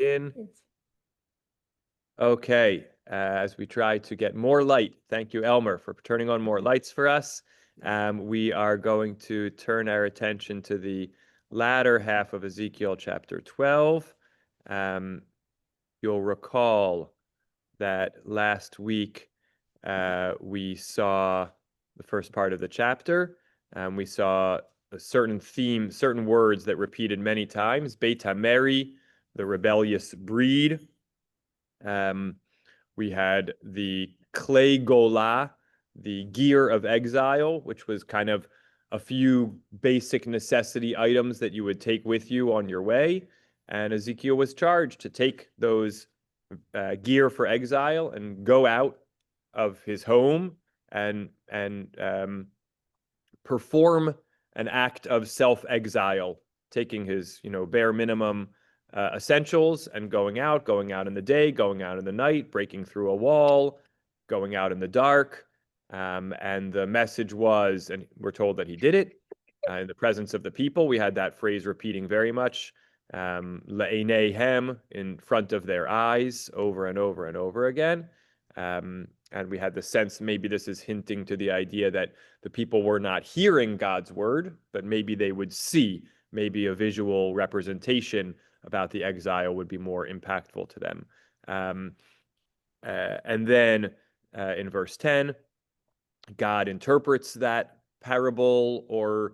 in. Okay, as we try to get more light, thank you, Elmer, for turning on more lights for us. We are going to turn our attention to the latter half of Ezekiel chapter 12. You'll recall that last week we saw the first part of the chapter. We saw a certain theme, certain words that repeated many times. Beit HaMeri, the rebellious breed. We had the clay gola, the gear of exile, which was kind of a few basic necessity items that you would take with you on your way. And Ezekiel was charged to take those gear for exile and go out of his home and perform an act of self-exile, taking his bare minimum essentials and going out in the day, going out in the night, breaking through a wall, going out in the dark. And the message was, and we're told that he did it in the presence of the people. We had that phrase repeating very much, le'eineihem, in front of their eyes, over and over and over again. And we had the sense maybe this is hinting to the idea that the people were not hearing God's word, but maybe they would see, maybe a visual representation about the exile would be more impactful to them. And then in verse 10, God interprets that parable or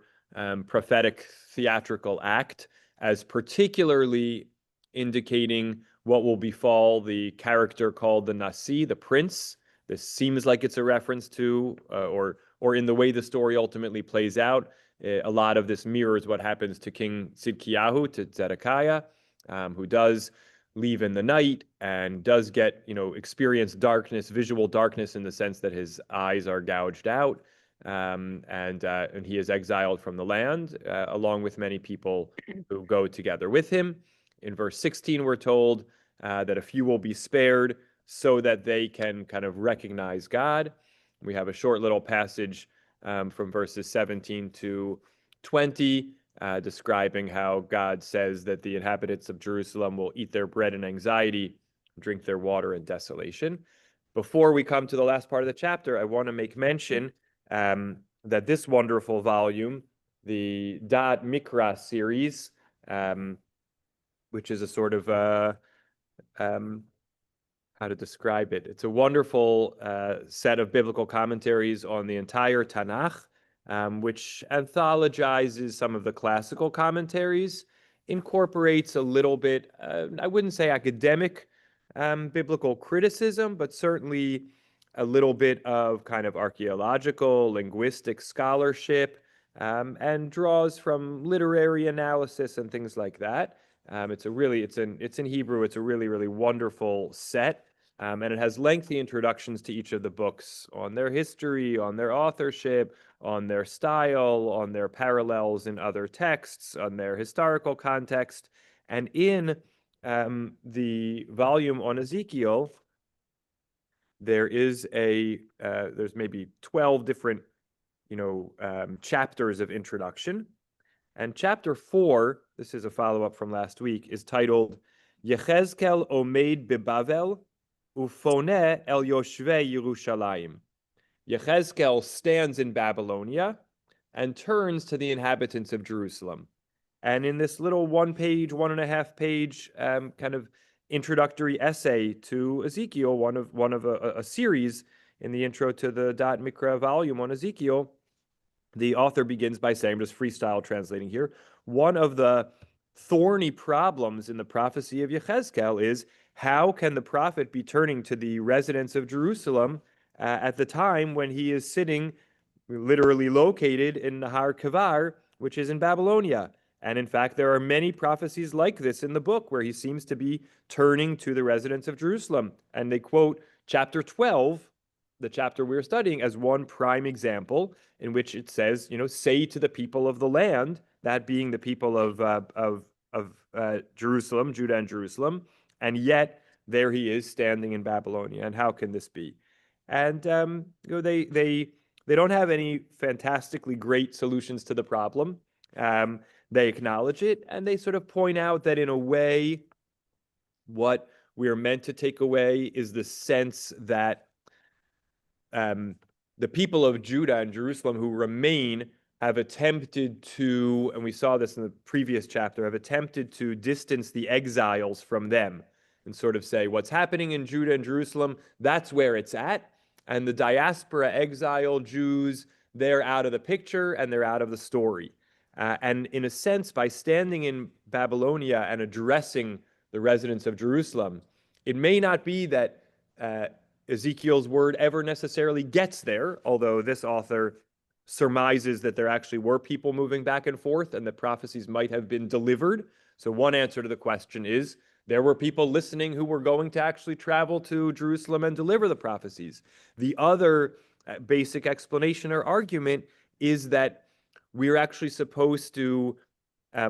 prophetic theatrical act as particularly indicating what will befall the character called the Nasi, the prince. This seems like it's a reference to, or in the way the story ultimately plays out, a lot of this mirrors what happens to King Tzidkiyahu, to Zedekiah, who does leave in the night and does get, experience darkness, visual darkness, in the sense that his eyes are gouged out, and he is exiled from the land, along with many people who go together with him. In verse 16, we're told that a few will be spared so that they can kind of recognize God. We have a short little passage from verses 17 to 20, describing how God says that the inhabitants of Jerusalem will eat their bread in anxiety, drink their water in desolation. Before we come to the last part of the chapter, I want to make mention that this wonderful volume, the Da'at Mikra series, which is a sort of how to describe it. It's a wonderful set of biblical commentaries on the entire Tanach, which anthologizes some of the classical commentaries, incorporates a little bit, I wouldn't say academic biblical criticism, but certainly a little bit of kind of archaeological, linguistic scholarship, and draws from literary analysis and things like that. It's in Hebrew. It's a really, really wonderful set. And it has lengthy introductions to each of the books on their history, on their authorship, on their style, on their parallels in other texts, on their historical context. And in the volume on Ezekiel, there's maybe 12 different, chapters of introduction. And chapter 4, this is a follow-up from last week, is titled Yechezkel Omeid Bebavel Ufoneh El Yoshvei Yerushalayim. Yechezkel stands in Babylonia and turns to the inhabitants of Jerusalem. And in this little 1.5-page kind of introductory essay to Ezekiel, one of a series in the intro to the Da'at Mikra volume on Ezekiel, the author begins by saying, just freestyle translating here, one of the thorny problems in the prophecy of Yechezkel is, how can the prophet be turning to the residents of Jerusalem at the time when he is sitting, literally located in Nahar Kavar, which is in Babylonia? And in fact, there are many prophecies like this in the book where he seems to be turning to the residents of Jerusalem. And they quote chapter 12, the chapter we're studying, as one prime example in which it says, say to the people of the land, that being the people of Jerusalem, Judah and Jerusalem, and yet there he is standing in Babylonia. And how can this be? And they don't have any fantastically great solutions to the problem. They acknowledge it, and they sort of point out that in a way, what we are meant to take away is the sense that the people of Judah and Jerusalem who remain have attempted to, and we saw this in the previous chapter, have attempted to distance the exiles from them and sort of say, what's happening in Judah and Jerusalem, that's where it's at. And the diaspora exile Jews, they're out of the picture and they're out of the story. And in a sense, by standing in Babylonia and addressing the residents of Jerusalem, it may not be that Ezekiel's word ever necessarily gets there, although this author surmises that there actually were people moving back and forth and that prophecies might have been delivered. So one answer to the question is there were people listening who were going to actually travel to Jerusalem and deliver the prophecies. The other basic explanation or argument is that we're actually supposed to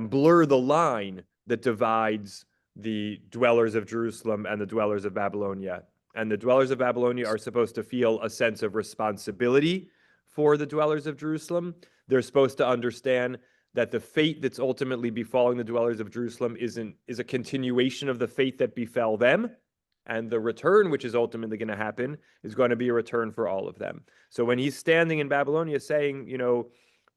blur the line that divides the dwellers of Jerusalem and the dwellers of Babylonia. And the dwellers of Babylonia are supposed to feel a sense of responsibility for the dwellers of Jerusalem. They're supposed to understand that the fate that's ultimately befalling the dwellers of Jerusalem is a continuation of the fate that befell them. And the return, which is ultimately going to happen, is going to be a return for all of them. So when he's standing in Babylonia saying,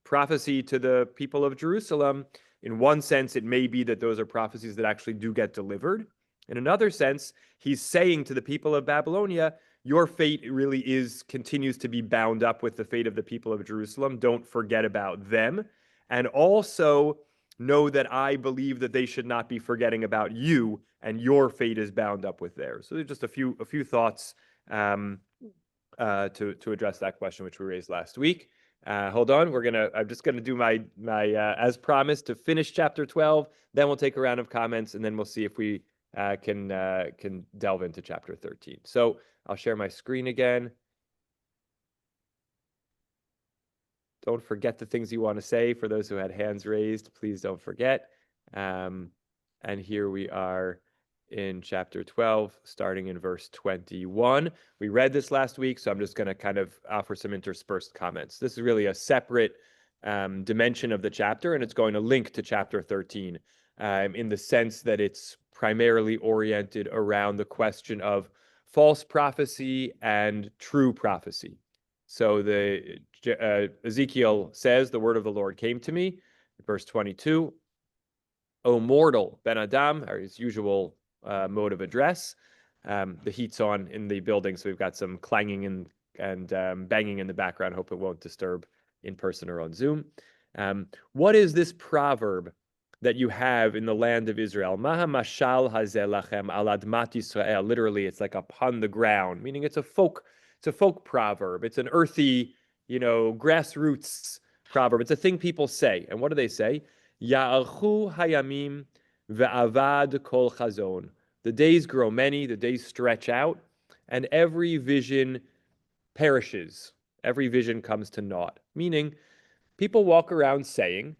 prophecy to the people of Jerusalem, in one sense, it may be that those are prophecies that actually do get delivered. In another sense, he's saying to the people of Babylonia, your fate really continues to be bound up with the fate of the people of Jerusalem. Don't forget about them. And also know that I believe that they should not be forgetting about you, and your fate is bound up with theirs. So there's just a few thoughts to address that question, which we raised last week. Hold on, I'm just gonna do my as promised to finish chapter 12. Then we'll take a round of comments, and then we'll see if we can delve into chapter 13. So I'll share my screen again. Don't forget the things you want to say. For those who had hands raised, please don't forget. And here we are in chapter 12, starting in verse 21. We read this last week, so I'm just going to kind of offer some interspersed comments. This is really a separate dimension of the chapter, and it's going to link to chapter 13 in the sense that it's primarily oriented around the question of false prophecy and true prophecy. So Ezekiel says, the word of the Lord came to me, verse 22, O mortal, Ben Adam, or his usual mode of address. The heat's on in the building, so we've got some clanging and banging in the background. Hope it won't disturb in person or on Zoom. What is this proverb that you have in the land of Israel? Maha mashal hazeh lachem al admat Yisrael. Literally, it's like upon the ground, meaning it's a folk proverb. It's an earthy, grassroots proverb. It's a thing people say. And what do they say? Ya'alchu hayamim ve'avad kol chazon. The days grow many, the days stretch out, and every vision perishes. Every vision comes to naught. Meaning, people walk around saying,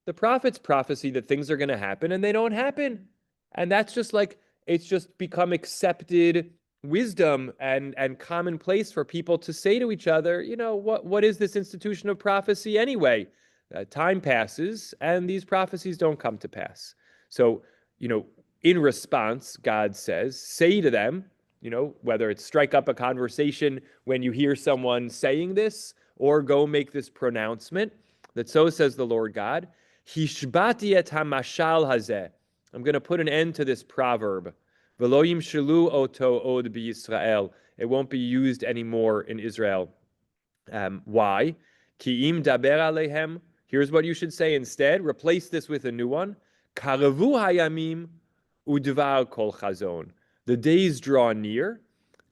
the prophets prophesy that things are going to happen, and they don't happen. And that's just it's just become accepted wisdom and commonplace for people to say to each other, what is this institution of prophecy anyway? Time passes, and these prophecies don't come to pass. So, in response, God says, say to them, whether it's strike up a conversation when you hear someone saying this, or go make this pronouncement, that so says the Lord God, Hishbati et hamashal hazeh. I'm going to put an end to this proverb. V'lo yimshelu oto od b'Yisrael. It won't be used anymore in Israel. Why? Ki im daber alehem. Here's what you should say instead. Replace this with a new one. Karavu hayamim udvar kol chazon. The days draw near,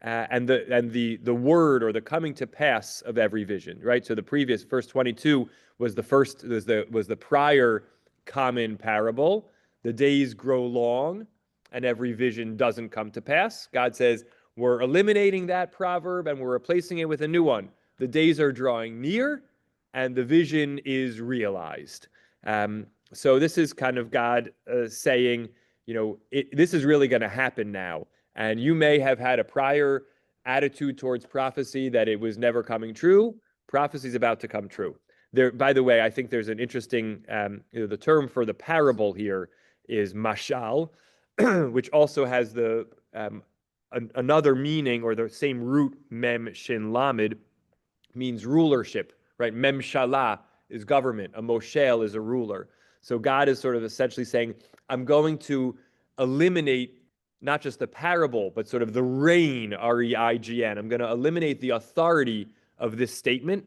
and the word or the coming to pass of every vision. Right. So the previous verse 22 was the prior common parable. The days grow long, and every vision doesn't come to pass. God says we're eliminating that proverb and we're replacing it with a new one. The days are drawing near, and the vision is realized. So this is kind of God saying, this is really going to happen now. And you may have had a prior attitude towards prophecy that it was never coming true. Prophecy is about to come true. There, by the way, I think there's an interesting, the term for the parable here is mashal. which also has the another meaning, or the same root, mem shin lamed, means rulership, right? Memshala is government. A moshel is a ruler. So God is sort of essentially saying, I'm going to eliminate not just the parable, but sort of the reign, R-E-I-G-N. I'm going to eliminate the authority of this statement,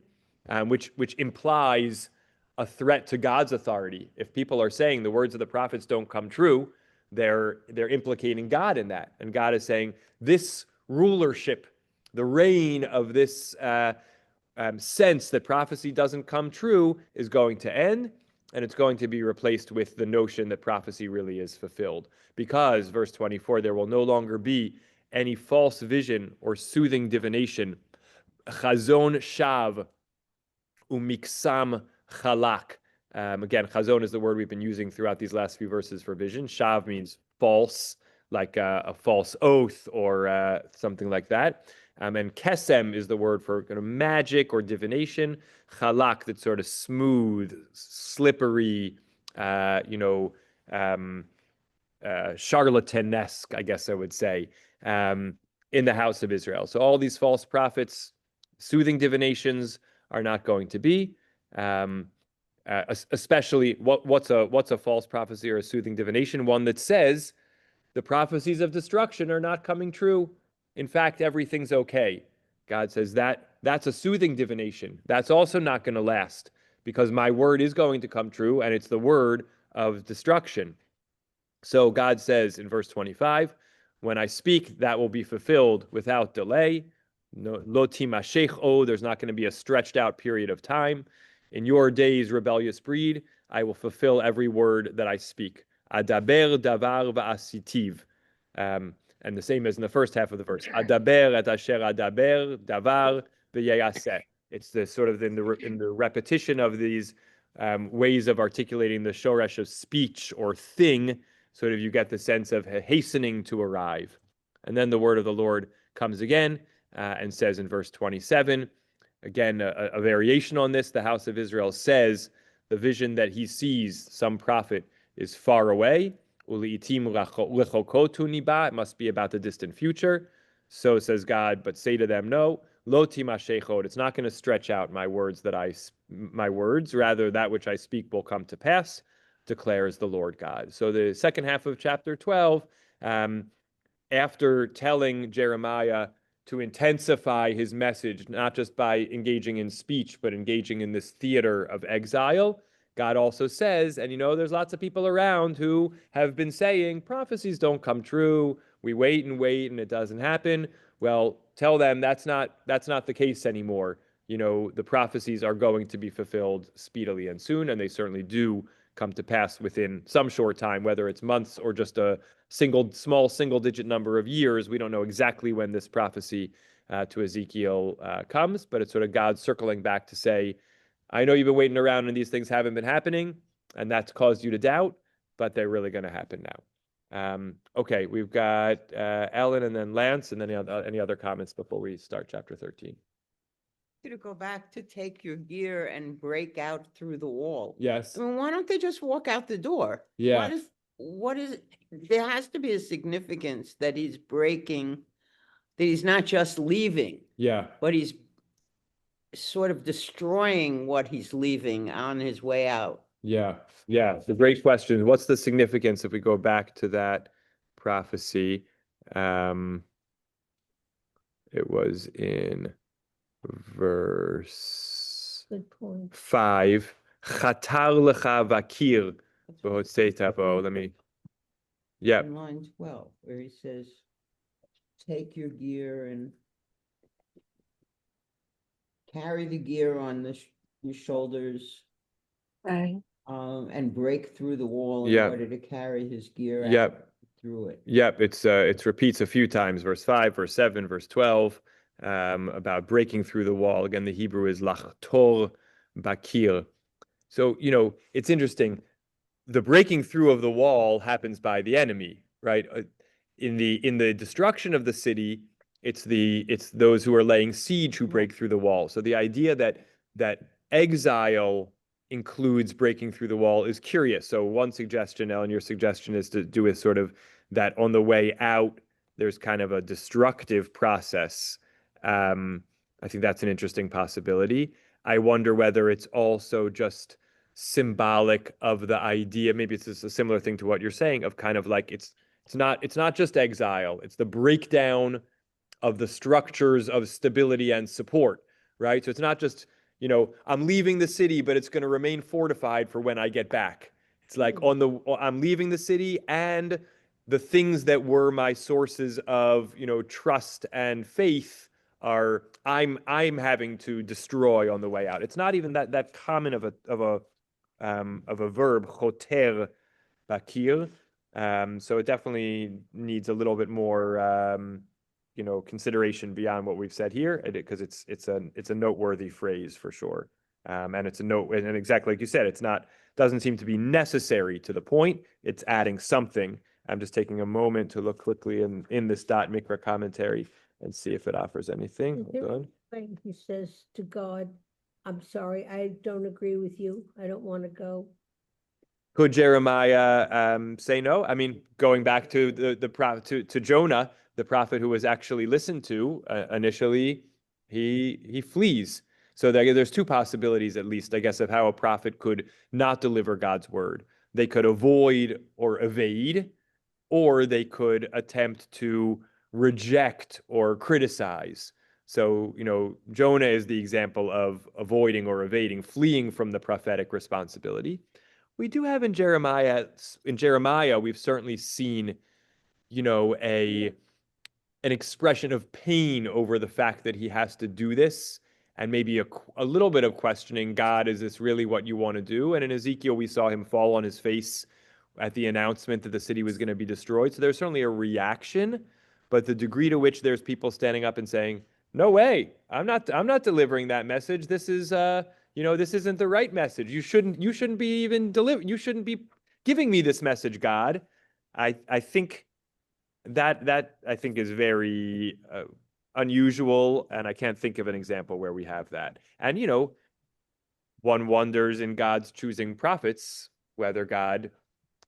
which implies a threat to God's authority. If people are saying the words of the prophets don't come true, they're implicating God in that. And God is saying, this rulership, the reign of this sense that prophecy doesn't come true is going to end, and it's going to be replaced with the notion that prophecy really is fulfilled. Because, verse 24, there will no longer be any false vision or soothing divination, chazon shav umiksam chalak. Again, chazon is the word we've been using throughout these last few verses for vision. Shav means false, like a false oath or something like that. And kesem is the word for kind of magic or divination. Chalak, that's sort of smooth, slippery, charlatanesque, I guess I would say, in the house of Israel. So all these false prophets, soothing divinations are not going to be. Especially, what's a false prophecy or a soothing divination? One that says the prophecies of destruction are not coming true. In fact, everything's okay. God says that's a soothing divination. That's also not going to last, because my word is going to come true, and it's the word of destruction. So God says in verse 25, when I speak, that will be fulfilled without delay. Lo timashech, there's not going to be a stretched out period of time. In your days, rebellious breed, I will fulfill every word that I speak. Adaber davar va'asitiv. And the same as in the first half of the verse. Adaber et asher adaber davar v'yayaseh. It's the sort of in the repetition of these ways of articulating the shoresh of speech or thing, sort of you get the sense of hastening to arrive. And then the word of the Lord comes again and says in verse 27, again, a variation on this, the house of Israel says the vision that he sees, some prophet, is far away. It must be about the distant future. So says God, but say to them, no, lo timashechot. It's not going to stretch out my words, rather that which I speak will come to pass, declares the Lord God. So the second half of chapter 12, after telling Jeremiah to intensify his message, not just by engaging in speech, but engaging in this theater of exile, God also says, and there's lots of people around who have been saying prophecies don't come true. We wait and it doesn't happen. Well, tell them that's not the case anymore. The prophecies are going to be fulfilled speedily and soon, and they certainly do come to pass within some short time, whether it's months or just a small single-digit number of years. We don't know exactly when this prophecy to Ezekiel comes, but it's sort of God circling back to say, I know you've been waiting around and these things haven't been happening, and that's caused you to doubt, but they're really going to happen now. Okay, we've got Ellen and then Lance, and then any other comments before we start chapter 13. To go back to take your gear and break out through the wall. Yes. I mean, why don't they just walk out the door? Yeah. What is there has to be a significance that he's breaking, that he's not just leaving. Yeah. But he's sort of destroying what he's leaving on his way out. Yeah. It's a great question. What's the significance if we go back to that prophecy? It was in verse 5. Chatar lecha vakir b'hotzei. Let me. Yeah. In line 12, where he says, take your gear and carry the gear on your shoulders. Right. And break through the wall in order to carry his gear out through it. Yep. It repeats a few times, verse 5, verse 7, verse 12, about breaking through the wall. Again, the Hebrew is lachtor bakir. So, it's interesting. The breaking through of the wall happens by the enemy, right? In the destruction of the city, it's those who are laying siege who break through the wall. So the idea that exile includes breaking through the wall is curious. So one suggestion, Ellen, your suggestion is to do with sort of that on the way out, there's kind of a destructive process. I think that's an interesting possibility. I wonder whether it's also just symbolic of the idea, maybe it's just a similar thing to what you're saying, of kind of like it's not just exile, it's the breakdown of the structures of stability and support, right? So it's not just, I'm leaving the city, but it's going to remain fortified for when I get back. It's like I'm leaving the city, and the things that were my sources of, trust and faith are I'm having to destroy on the way out. It's not even that common of a verb, choter bakir. So it definitely needs a little bit more consideration beyond what we've said here, because it's a noteworthy phrase for sure. And it's a note, and exactly like you said, doesn't seem to be necessary to the point. It's adding something. I'm just taking a moment to look quickly in this dot mikra commentary and see if it offers anything. Hold on. When he says to God, I'm sorry, I don't agree with you. I don't want to go. Could Jeremiah say no? I mean, going back to the prophet to Jonah, the prophet who was actually listened to initially, he flees. So there's two possibilities, at least, I guess, of how a prophet could not deliver God's word. They could avoid or evade, or they could attempt to reject or criticize. So, Jonah is the example of avoiding or evading, fleeing from the prophetic responsibility. We do have in Jeremiah, we've certainly seen, an expression of pain over the fact that he has to do this, and maybe a little bit of questioning, God, is this really what you want to do? And in Ezekiel, we saw him fall on his face at the announcement that the city was going to be destroyed. So there's certainly a reaction, but the degree to which there's people standing up and saying, no way, I'm not delivering that message. This is, this isn't the right message. You shouldn't be even you shouldn't be giving me this message, God. I think that I think is very unusual, and I can't think of an example where we have that. And one wonders in God's choosing prophets whether God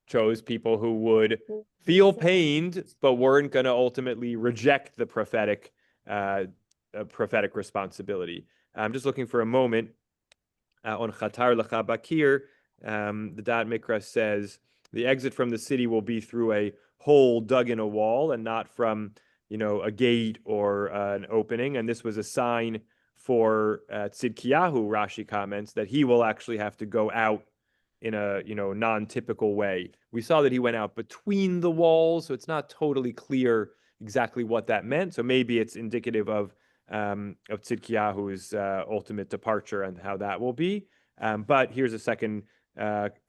chose people who would feel pained but weren't going to ultimately reject the prophetic responsibility. I'm just looking for a moment on Chatar Lecha Bakir. The Da'at Mikra says the exit from the city will be through a hole dug in a wall and not from a gate or an opening. And this was a sign for Tzidkiyahu, Rashi comments, that he will actually have to go out in a non-typical way. We saw that he went out between the walls, so it's not totally clear exactly what that meant. So maybe it's indicative of Tzidkiyahu's ultimate departure and how that will be. But here's a second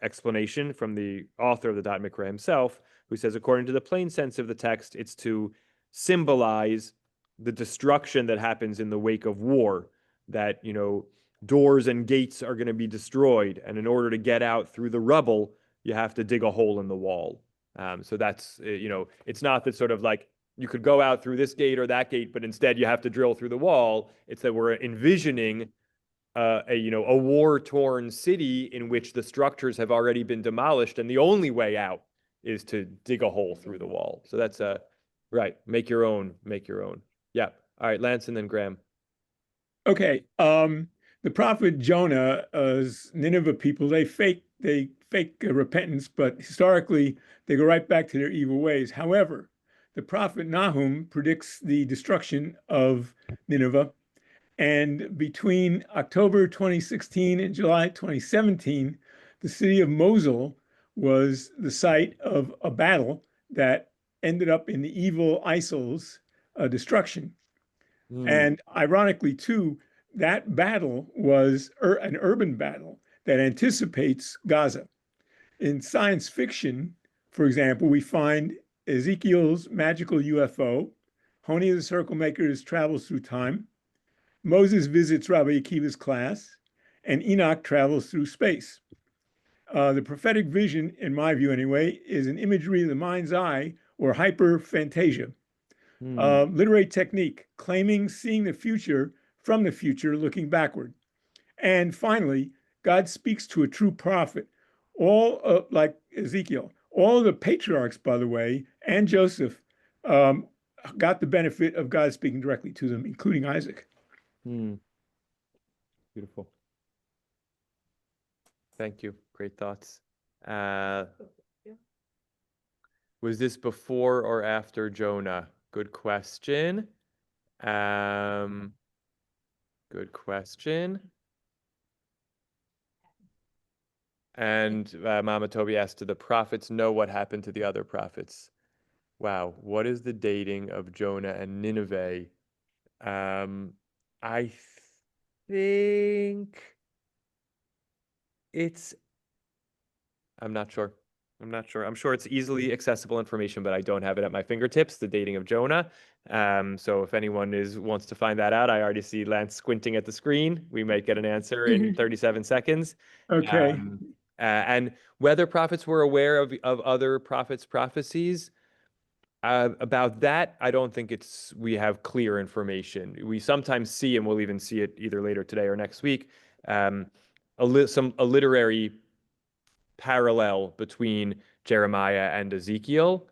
explanation from the author of the Da'at Mikra himself, who says, according to the plain sense of the text, it's to symbolize the destruction that happens in the wake of war, that, doors and gates are going to be destroyed. And in order to get out through the rubble, you have to dig a hole in the wall. So that's, it's not that sort of like you could go out through this gate or that gate, but instead you have to drill through the wall. It's that we're envisioning a war-torn city in which the structures have already been demolished, and the only way out is to dig a hole through the wall. So that's right. Make your own. Yeah. All right, Lance and then Graham. Okay. The prophet Jonah's Nineveh people, they fake repentance, but historically they go right back to their evil ways. However, the prophet Nahum predicts the destruction of Nineveh. And between October 2016 and July 2017, the city of Mosul was the site of a battle that ended up in the evil ISIL's destruction. And ironically, too, that battle was an urban battle that anticipates Gaza. In science fiction, for example, we find Ezekiel's magical UFO, Honi the Circle Maker's travels through time, Moses visits Rabbi Akiva's class, and Enoch travels through space. The prophetic vision, in my view anyway, is an imagery of the mind's eye or hyperphantasia. Literary technique, claiming seeing the future from the future, looking backward. And finally, God speaks to a true prophet. All like Ezekiel, all of the patriarchs, by the way, and Joseph got the benefit of God speaking directly to them, including Isaac. Beautiful. Thank you. Great thoughts. Was this before or after Jonah? Good question. Good question. And Mama Toby asked, do the prophets know what happened to the other prophets? Wow, what is the dating of Jonah and Nineveh? I think I'm not sure. I'm sure it's easily accessible information, but I don't have it at my fingertips, the dating of Jonah. So if anyone wants to find that out, I already see Lance squinting at the screen. We might get an answer in 37 seconds. Okay. And whether prophets were aware of other prophets' prophecies, about that, I don't think we have clear information. We sometimes see, and we'll even see it either later today or next week, a literary parallel between Jeremiah and Ezekiel.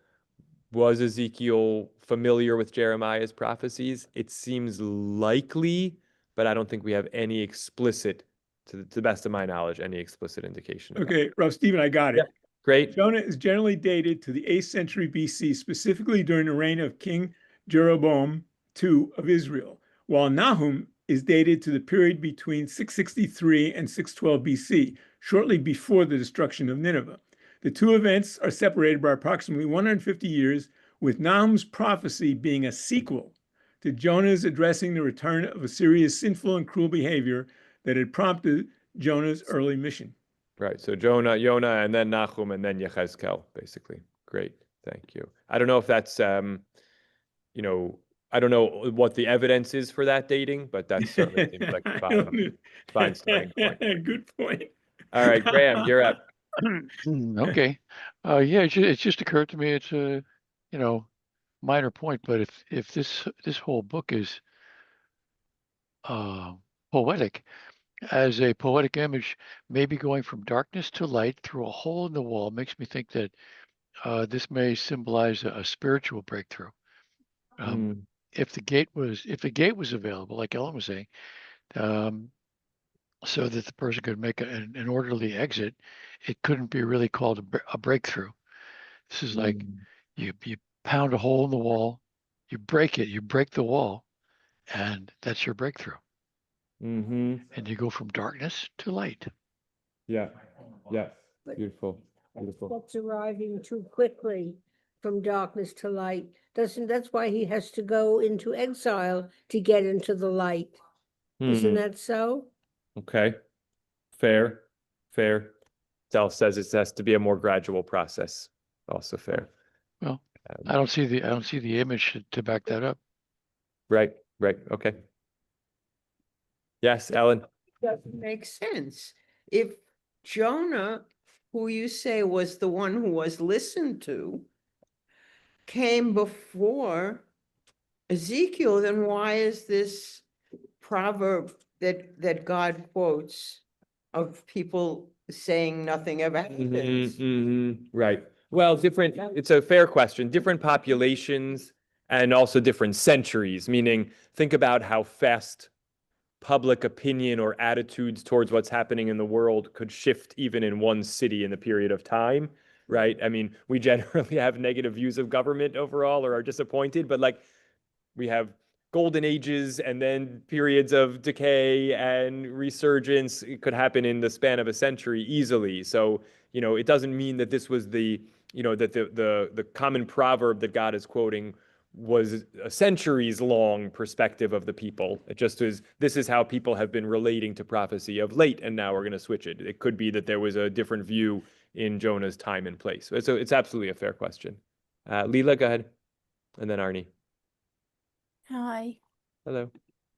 Was Ezekiel familiar with Jeremiah's prophecies? It seems likely, but I don't think we have any explicit, to the best of my knowledge, any explicit indication. Okay, Rav Stephen, I got it. Yeah, great. Jonah is generally dated to the 8th century BC, specifically during the reign of King Jeroboam II of Israel, while Nahum is dated to the period between 663 and 612 BC, shortly before the destruction of Nineveh. The two events are separated by approximately 150 years, with Nahum's prophecy being a sequel to Jonah's addressing the return of Assyria's sinful and cruel behavior that had prompted Jonah's early mission. Right. So Jonah, and then Nahum, and then Yechezkel, basically. Great. Thank you. I don't know if that's, I don't know what the evidence is for that dating, but that certainly seems like a fine starting point. Good point. All right, Graham, you're up. Okay. Yeah, it just occurred to me it's a, minor point, but if this whole book is poetic, as a poetic image, maybe going from darkness to light through a hole in the wall makes me think that this may symbolize a spiritual breakthrough. If the gate was available, like Ellen was saying, so that the person could make an orderly exit, it couldn't be really called a breakthrough. This is like you pound a hole in the wall, you break the wall, and that's your breakthrough. And you go from darkness to light. Yeah. Beautiful. What's arriving too quickly from darkness to light? That's why he has to go into exile to get into the light. Isn't that so? Okay. Fair. Del says it has to be a more gradual process. Also fair. Well, I don't see the image to back that up. Right. Okay. Yes, Ellen. Doesn't make sense. If Jonah, who you say was the one who was listened to, came before Ezekiel, then why is this proverb that God quotes of people saying nothing ever happens? Right. Well, it's a fair question. Different populations and also different centuries, meaning think about how fast public opinion or attitudes towards what's happening in the world could shift even in one city in the period of time, right? I mean, we generally have negative views of government overall or are disappointed, but like we have golden ages and then periods of decay and resurgence. It could happen in the span of a century easily. So, it doesn't mean that this was that the common proverb that God is quoting was a centuries long perspective of the people. It just is, this is how people have been relating to prophecy of late, and now we're going to switch it. It could be that there was a different view in Jonah's time and place. So it's absolutely a fair question. Leela, go ahead. And then Arnie. Hi. Hello.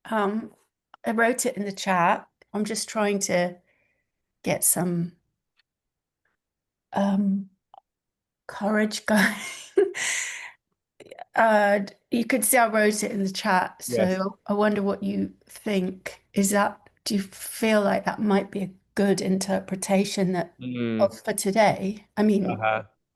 I wrote it in the chat. I'm just trying to get some courage going. You could see I wrote it in the chat, so Yes. I wonder what you think. Do you feel like that might be a good interpretation for today? I mean,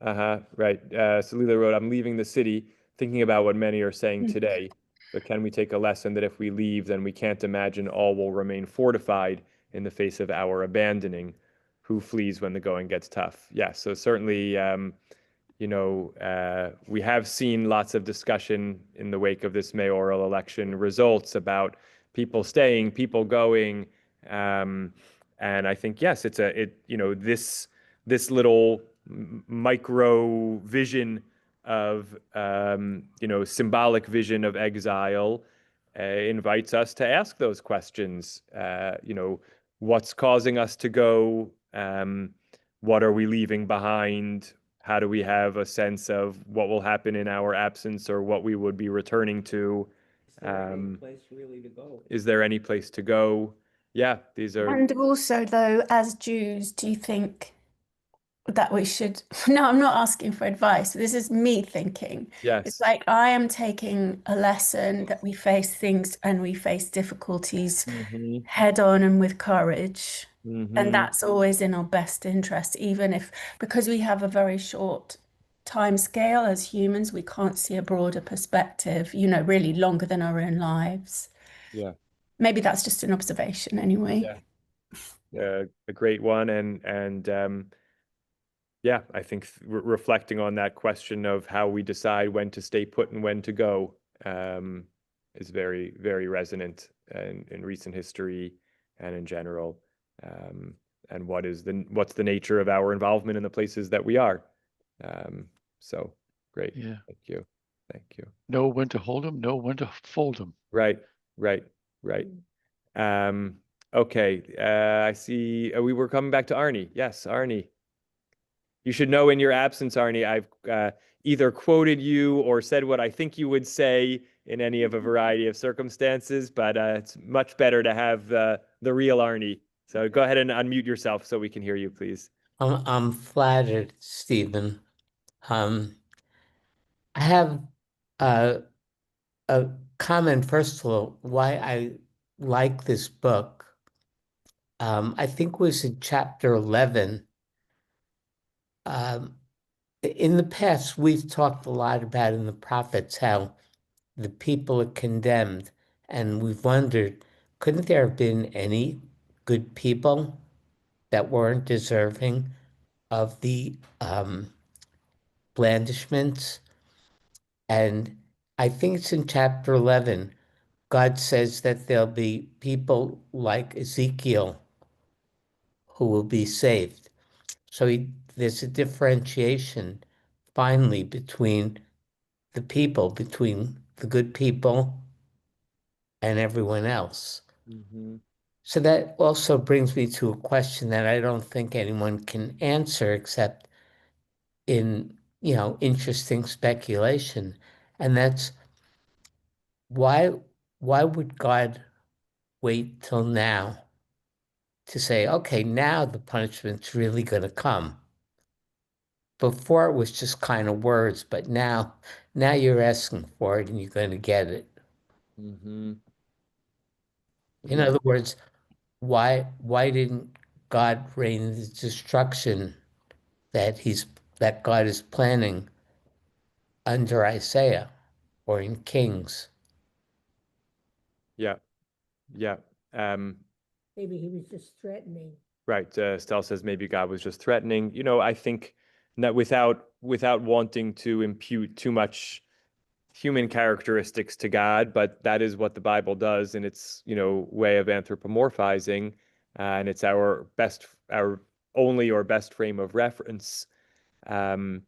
Right. Salila wrote, I'm leaving the city, thinking about what many are saying today. But can we take a lesson that if we leave, then we can't imagine all will remain fortified in the face of our abandoning? Who flees when the going gets tough? Yeah, so certainly, we have seen lots of discussion in the wake of this mayoral election results about people staying, people going. And I think, yes, this little micro vision of symbolic vision of exile invites us to ask those questions. What's causing us to go? What are we leaving behind? How do we have a sense of what will happen in our absence or what we would be returning to? Is there any place really to go? Is there any place to go? Yeah, these are. And also, though, as Jews, do you think that we should? No, I'm not asking for advice. This is me thinking. Yes. It's like I am taking a lesson that we face things and we face difficulties head on and with courage. And that's always in our best interest, even if, because we have a very short time scale as humans, we can't see a broader perspective, really longer than our own lives. Yeah. Maybe that's just an observation anyway. Yeah. A great one. Yeah, I think reflecting on that question of how we decide when to stay put and when to go is very, very resonant in recent history and in general. And what's the nature of our involvement in the places that we are. So great. Yeah. Thank you. Thank you. Know when to hold them, know when to fold them. Right. Okay. I see we were coming back to Arnie. Yes, Arnie. You should know in your absence, Arnie, I've either quoted you or said what I think you would say in any of a variety of circumstances, but it's much better to have the real Arnie. So go ahead and unmute yourself so we can hear you, please. I'm flattered, Stephen. I have a comment, first of all, why I like this book. I think it was in chapter 11. In the past, we've talked a lot about in the prophets how the people are condemned, and we've wondered, couldn't there have been any good people that weren't deserving of the blandishments? And I think it's in chapter 11, God says that there'll be people like Ezekiel who will be saved. So there's a differentiation finally between the people, between the good people and everyone else. So that also brings me to a question that I don't think anyone can answer except in, interesting speculation. And that's why would God wait till now to say, okay, now the punishment's really going to come? Before it was just kind of words, but now you're asking for it and you're going to get it. In other words, why didn't God rain the destruction that God is planning under Isaiah or in Kings? Yeah. Maybe he was just threatening. Right. Stell says maybe God was just threatening. I think that without wanting to impute too much human characteristics to God, but that is what the Bible does in its, way of anthropomorphizing, and it's our only or best frame of reference. To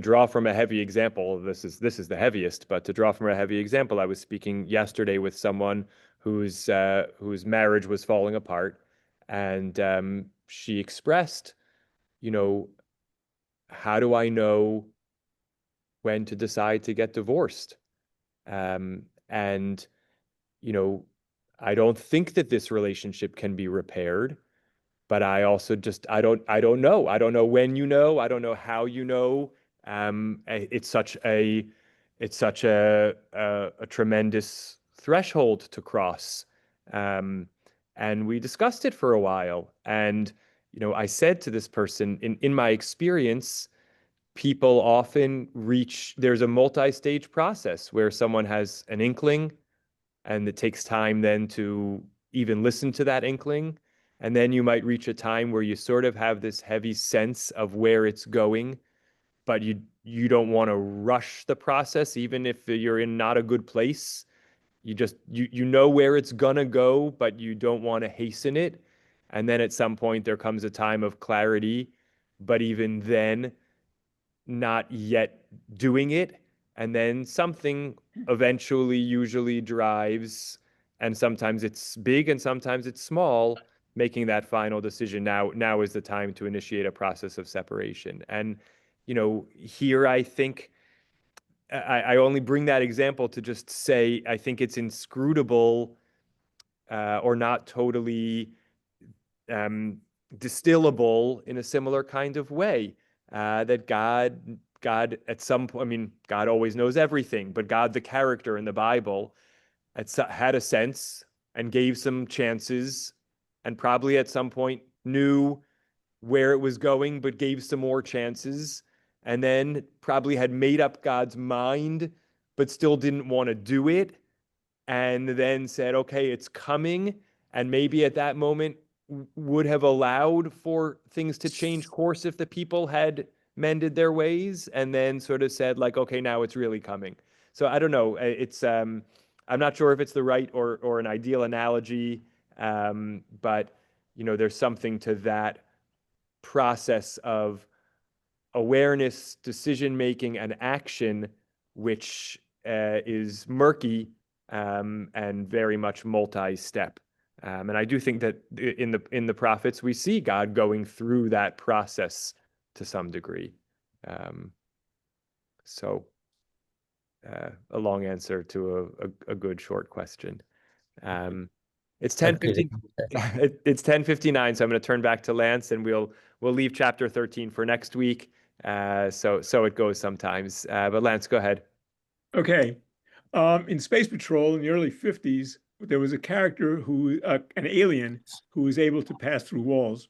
draw from a heavy example, this is the heaviest, but to draw from a heavy example, I was speaking yesterday with someone whose marriage was falling apart, and she expressed, how do I know when to decide to get divorced? And I don't think that this relationship can be repaired, but I also I don't know. I don't know when you know. I don't know how you know. It's such a tremendous threshold to cross. And we discussed it for a while. And I said to this person, in my experience, people often there's a multi-stage process where someone has an inkling, and it takes time then to even listen to that inkling. And then you might reach a time where you sort of have this heavy sense of where it's going, but you don't want to rush the process, even if you're in not a good place. You know where it's gonna go, but you don't want to hasten it. And then at some point there comes a time of clarity, but even then, not yet doing it. And then something eventually usually drives, and sometimes it's big and sometimes it's small, making that final decision. Now is the time to initiate a process of separation. And here I think I only bring that example to just say I think it's inscrutable, or not totally distillable in a similar kind of way, that God at some point, I mean, God always knows everything, but God, the character in the Bible, had a sense and gave some chances, and probably at some point knew where it was going, but gave some more chances, and then probably had made up God's mind, but still didn't want to do it, and then said, okay, it's coming. And maybe at that moment would have allowed for things to change course if the people had mended their ways, and then sort of said like, okay, now it's really coming. So I don't know. It's I'm not sure if it's the right or an ideal analogy, but there's something to that process of awareness, decision making, and action, which is murky, and very much multi-step. And I do think that in the prophets we see God going through that process to some degree. So a long answer to a good short question. It's 10:50. It's 10:59, so I'm going to turn back to Lance, and we'll leave chapter 13 for next week. So it goes sometimes. But Lance, go ahead. Okay. In Space Patrol in the early 50s, there was a character an alien who was able to pass through walls.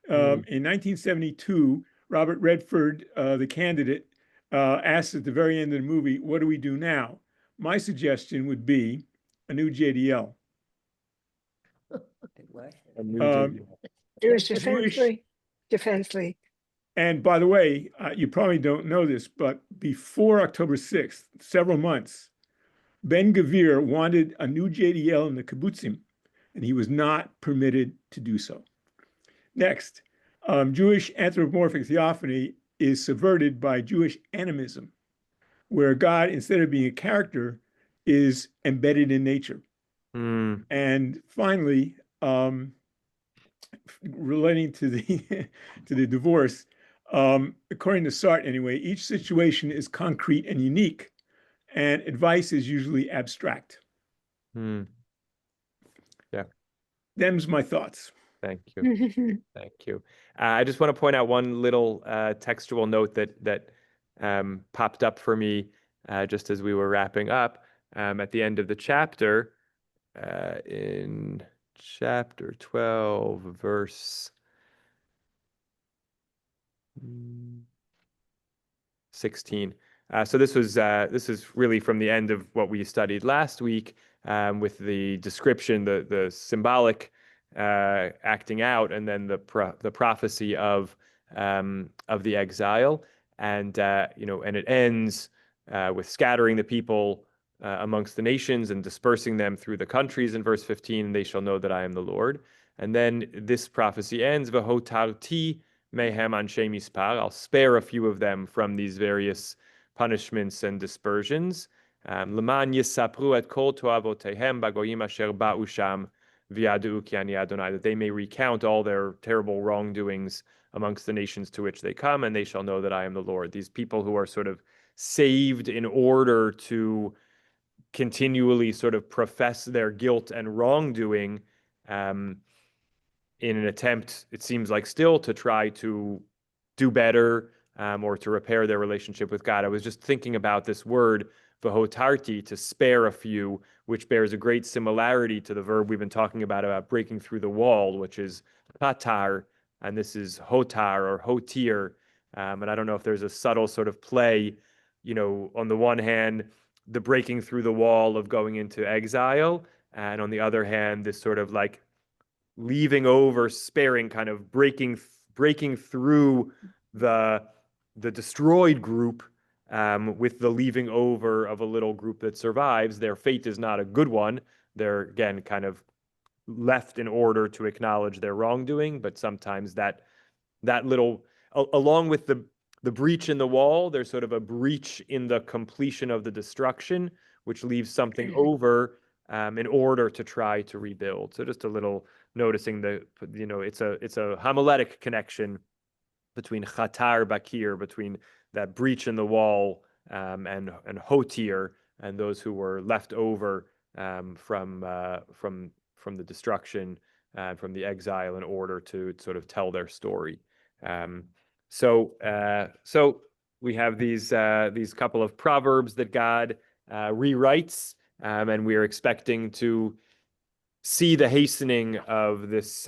In 1972, Robert Redford, the candidate, asked at the very end of the movie, "What do we do now?" My suggestion would be a new JDL. Jewish Defense League. And by the way, you probably don't know this, but before October 6th, several months, Ben Gvir wanted a new JDL in the kibbutzim, and he was not permitted to do so. Next, Jewish anthropomorphic theophany is subverted by Jewish animism, where God, instead of being a character, is embedded in nature. And finally, relating to the divorce, according to Sartre anyway, each situation is concrete and unique, and advice is usually abstract. Yeah. Them's my thoughts. Thank you. Thank you. I just want to point out one little textual note that popped up for me just as we were wrapping up, at the end of the chapter, in chapter 12, verse 16. So this is really from the end of what we studied last week, with the description, the symbolic acting out, and then the prophecy of the exile, and and it ends with scattering the people amongst the nations and dispersing them through the countries in verse 15. They shall know that I am the Lord. And then this prophecy ends, V'hotarti mehem anshe mispar. I'll spare a few of them from these various punishments and dispersions. L'man yisapru et kol toavotehem bagoyim asher ba'u sham v'yadu ki ani Adonai, that they may recount all their terrible wrongdoings amongst the nations to which they come, and they shall know that I am the Lord. These people who are sort of saved in order to continually sort of profess their guilt and wrongdoing, in an attempt, it seems like, still to try to do better, or to repair their relationship with God. I was just thinking about this word, v'hotarti, to spare a few, which bears a great similarity to the verb we've been talking about breaking through the wall, which is patar, and this is hotar or hotir. And I don't know if there's a subtle sort of play, on the one hand, the breaking through the wall of going into exile, and on the other hand, this sort of like leaving over, sparing, kind of breaking through the destroyed group, with the leaving over of a little group that survives. Their fate is not a good one. They're, again, kind of left in order to acknowledge their wrongdoing, but sometimes that little, along with the breach in the wall, there's sort of a breach in the completion of the destruction, which leaves something over, in order to try to rebuild. So just a little noticing it's a homiletic connection between Chatar Bakir, between that breach in the wall, and Hotir, and those who were left over, from the destruction, from the exile, in order to sort of tell their story. So we have these couple of proverbs that God rewrites, and we are expecting to see the hastening of this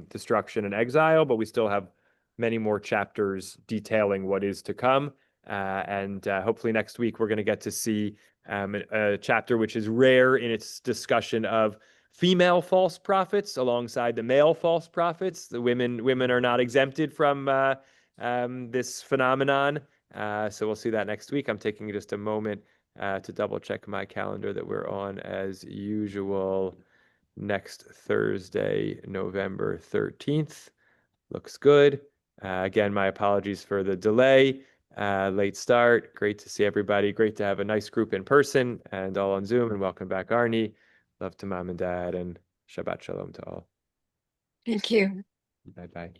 destruction and exile, but we still have many more chapters detailing what is to come. And hopefully next week we're going to get to see a chapter which is rare in its discussion of female false prophets alongside the male false prophets. The women are not exempted from this phenomenon. So we'll see that next week. I'm taking just a moment to double check my calendar that we're on as usual next Thursday, November 13th. Looks good. Again, my apologies for the delay, late start. Great to see everybody. Great to have a nice group in person and all on Zoom. And welcome back, Arnie. Love to mom and dad, and Shabbat Shalom to all. Thank you. Bye-bye.